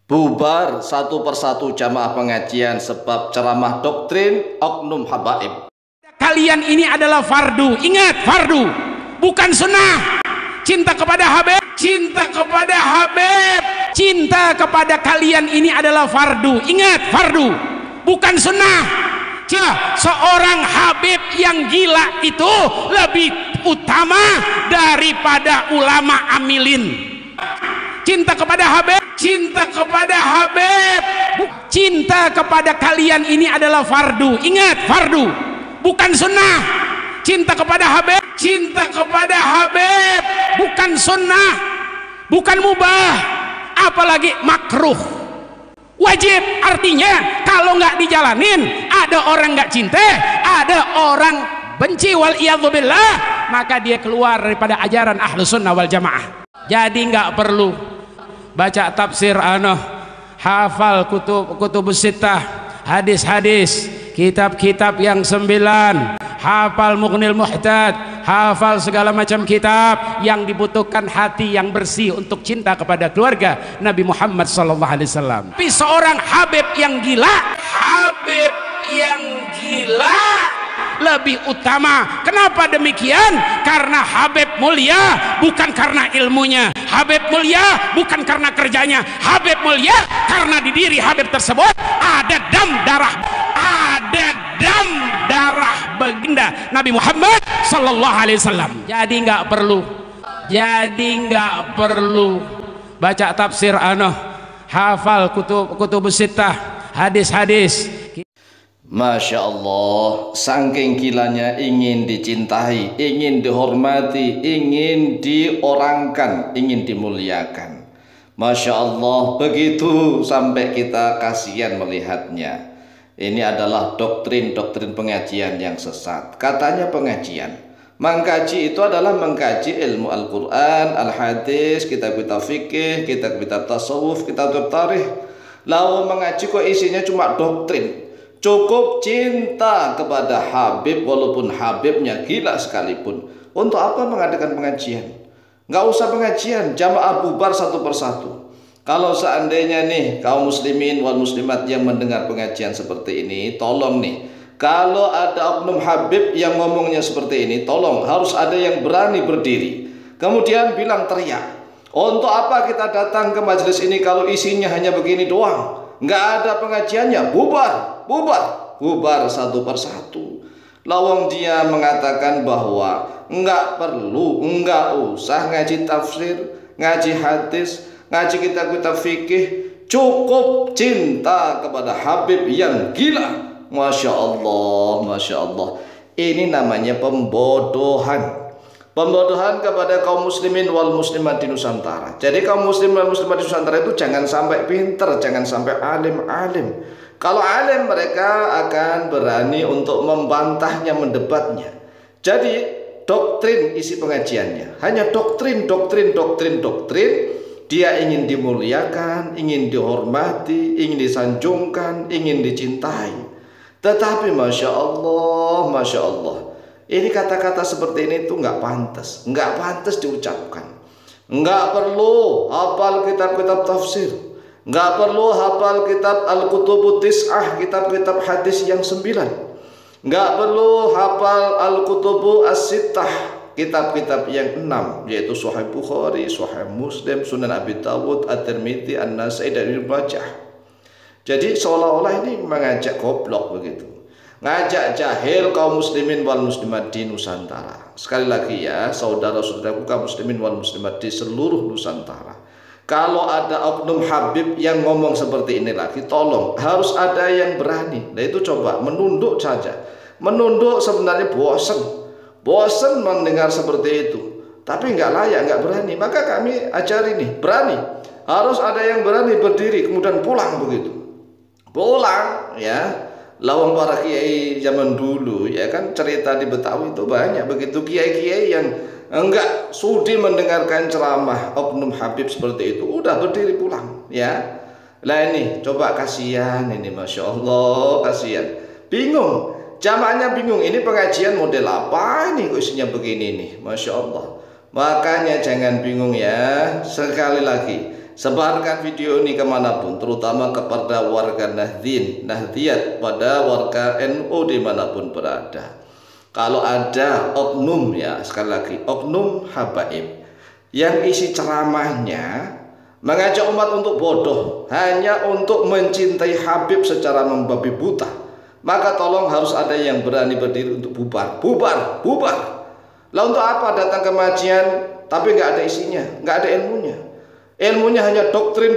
Bubar satu persatu jamaah pengajian sebab ceramah doktrin oknum habaib. Kalian ini adalah fardu. Ingat, fardu, bukan sunnah. Cinta kepada Habib, cinta kepada Habib, cinta kepada kalian ini adalah fardu. Ingat, fardu, bukan sunnah. Seorang Habib yang gila itu lebih utama daripada ulama amilin. Cinta kepada Habib, cinta kepada Habib, cinta kepada kalian ini adalah fardu. Ingat, fardu, bukan sunnah. Cinta kepada Habib, cinta kepada Habib, bukan sunnah, bukan mubah, apalagi makruh. Wajib, artinya kalau nggak dijalanin, ada orang nggak cinta, ada orang benci, wal iyadzubillah, maka dia keluar daripada ajaran ahlus sunnah wal jamaah. Jadi nggak perlu baca tafsir hafal kutubus sittah, hadis-hadis, kitab-kitab yang 9, hafal Mughnil Muhtaj, hafal segala macam kitab yang dibutuhkan hati yang bersih untuk cinta kepada keluarga Nabi Muhammad SAW. Tapi seorang Habib yang gila, Habib yang gila lebih utama. Kenapa demikian? Karena Habib mulia bukan karena ilmunya, Habib mulia bukan karena kerjanya, Habib mulia karena di diri Habib tersebut ada dam darah, ada dam darah baginda Nabi Muhammad sallallahu alaihi wasallam. Jadi nggak perlu baca tafsir hafal kutubus sittah, hadis-hadis. Masya Allah, saking gilanya ingin dicintai, ingin dihormati, ingin diorangkan, ingin dimuliakan. Masya Allah, begitu sampai kita kasihan melihatnya. Ini adalah doktrin-doktrin pengajian yang sesat. Katanya pengajian, mengkaji itu adalah mengkaji ilmu Al-Quran, Al-Hadis, kitab-kitab fikih, kitab-kitab tasawuf, kitab-kitab tarikh. Lalu mengaji kok isinya cuma doktrin. Cukup cinta kepada Habib walaupun Habibnya gila sekalipun. Untuk apa mengadakan pengajian? Nggak usah pengajian, jamaah bubar satu persatu. Kalau seandainya nih kaum muslimin wal muslimat yang mendengar pengajian seperti ini, tolong nih, kalau ada oknum Habib yang ngomongnya seperti ini, tolong harus ada yang berani berdiri kemudian bilang, teriak, untuk apa kita datang ke majelis ini kalau isinya hanya begini doang, nggak ada pengajiannya, bubar satu persatu. Lawang dia mengatakan bahwa nggak perlu, nggak usah ngaji tafsir, ngaji hadis, ngaji kitab-kitab fikih, cukup cinta kepada Habib yang gila. Masya Allah, Masya Allah. Ini namanya pembodohan. Pembodohan kepada kaum muslimin wal muslimat di Nusantara. Jadi kaum muslimin wal muslimat di Nusantara itu jangan sampai pinter, jangan sampai alim-alim. Kalau alim mereka akan berani untuk membantahnya, mendebatnya. Jadi doktrin isi pengajiannya hanya doktrin. Dia ingin dimuliakan, ingin dihormati, ingin disanjungkan, ingin dicintai. Tetapi Masya Allah, Masya Allah, ini kata-kata seperti ini tuh nggak pantas diucapkan. Nggak perlu hafal kitab-kitab tafsir, nggak perlu hafal kitab Al-Kutubut Tis'ah, kitab-kitab hadis yang 9, nggak perlu hafal Al-Kutubu As-Sittah, kitab-kitab yang 6, yaitu Sahih Bukhari, Sahih Muslim, Sunan Abi Dawud, At-Tirmidzi, An-Nasai, dan Ibnu Majah. Jadi seolah-olah ini mengajak goblok begitu, ngajak jahil kaum muslimin wal muslimat di Nusantara. Sekali lagi ya, saudara-saudaraku kaum muslimin wal muslimat di seluruh Nusantara, kalau ada oknum Habib yang ngomong seperti ini lagi, tolong harus ada yang berani. Nah itu coba menunduk saja. Menunduk sebenarnya bosen mendengar seperti itu, tapi nggak layak, nggak berani. Maka kami ajari nih, berani. Harus ada yang berani berdiri kemudian pulang begitu. Pulang ya. Lawang para kiai zaman dulu ya kan, cerita di Betawi itu banyak begitu kiai-kiai yang enggak sudi mendengarkan ceramah oknum Habib seperti itu, udah berdiri pulang ya. Lah ini coba, kasihan ini, Masya Allah, kasihan, bingung, jamaahnya bingung, ini pengajian model apa ini kok isinya begini nih, Masya Allah. Makanya jangan bingung ya, sekali lagi, sebarkan video ini kemanapun, terutama kepada warga Nahdiyat, pada warga NU dimanapun berada. Kalau ada oknum, ya sekali lagi, oknum habaib yang isi ceramahnya mengajak umat untuk bodoh, hanya untuk mencintai Habib secara membabi buta, maka tolong harus ada yang berani berdiri untuk bubar. Lah untuk apa datang ke kajian tapi nggak ada isinya, nggak ada ilmunya? Ilmunya hanya doktrin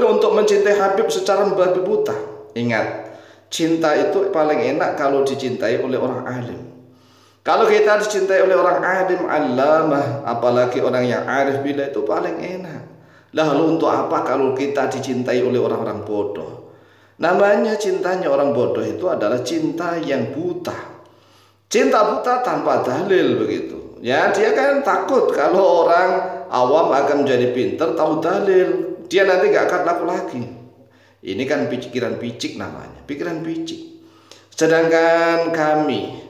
untuk mencintai Habib secara membabi buta. Ingat, cinta itu paling enak kalau dicintai oleh orang alim. Kalau kita dicintai oleh orang alim, allamah, apalagi orang yang arif billah, itu paling enak. Lalu untuk apa kalau kita dicintai oleh orang-orang bodoh? Namanya cintanya orang bodoh itu adalah cinta yang buta. Cinta buta tanpa dalil begitu. Ya, dia kan takut kalau orang awam akan menjadi pintar tahu dalil. Dia nanti gak akan laku lagi. Ini kan pikiran picik namanya, pikiran picik. Sedangkan kami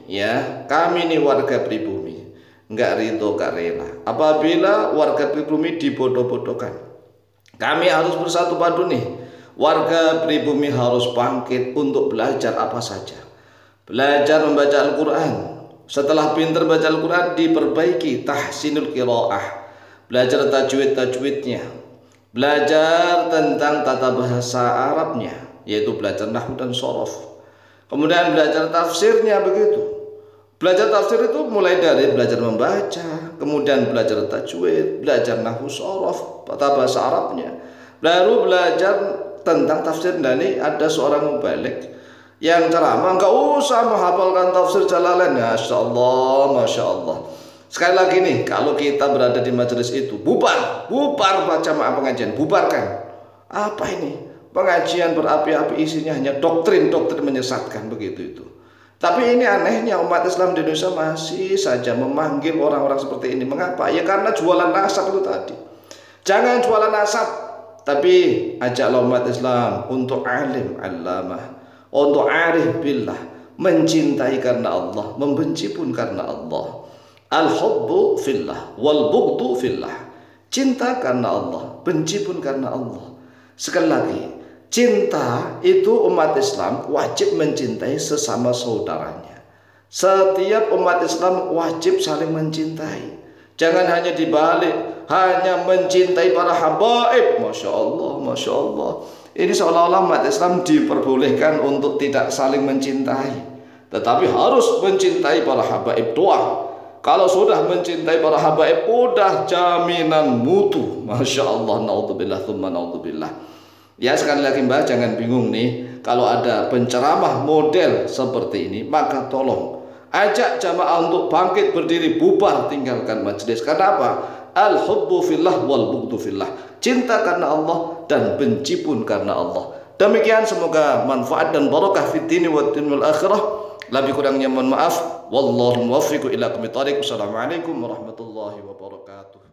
ini warga pribumi, nggak ridho, nggak rela apabila warga pribumi dibodoh-bodohkan. Kami harus bersatu padu nih. Warga pribumi harus bangkit untuk belajar apa saja. Belajar membaca Al-Quran. Setelah pintar baca Al-Quran, diperbaiki tahsinul qiraah. Belajar tajwid-tajwidnya. Belajar tentang tata bahasa Arabnya, yaitu belajar nahwu dan shorof. Kemudian belajar tafsirnya begitu. Belajar tafsir itu mulai dari belajar membaca, kemudian belajar tajwid, belajar nahwu shorof, tata bahasa Arabnya. Baru belajar tentang tafsir. Dan ini ada seorang mubalik yang ceramah nggak usah menghafalkan tafsir Jalalain. Masya Allah. Sekali lagi nih, kalau kita berada di majelis itu, bubar baca maaf pengajian, bubarkan. Apa ini? Pengajian berapi-api, isinya hanya doktrin menyesatkan begitu itu. Tapi ini anehnya umat Islam di Indonesia masih saja memanggil orang-orang seperti ini. Mengapa? Ya karena jualan nasab itu tadi. Jangan jualan nasab, tapi ajaklah umat Islam untuk alim, allamah, untuk arif billah, mencintai karena Allah, membenci pun karena Allah. Al-hubbu fillah wal bughdu fillah. Cinta karena Allah, benci pun karena Allah. Sekali lagi, cinta itu umat Islam wajib mencintai sesama saudaranya. Setiap umat Islam wajib saling mencintai. Jangan hanya dibalik, hanya mencintai para habaib. Masya Allah. Ini seolah-olah umat Islam diperbolehkan untuk tidak saling mencintai, tetapi harus mencintai para habaib doang. Kalau sudah mencintai para habaib, udah jaminan mutu. Masya Allah, naudzubillah, tsumma naudzubillah. Ya sekali lagi Mbak, jangan bingung nih. Kalau ada penceramah model seperti ini, maka tolong ajak jamaah untuk bangkit berdiri, bubar, tinggalkan majelis. Karena apa? Al-hubbu fillah wal bughdu fillah. Cinta karena Allah dan benci pun karena Allah. Demikian, semoga manfaat dan barakah fid dini wad dunya wal akhirah. Lebih kurangnya mohon maaf. Wallahu muwaffiq ila aqwamit thariq. Wassalamualaikum warahmatullahi wabarakatuh.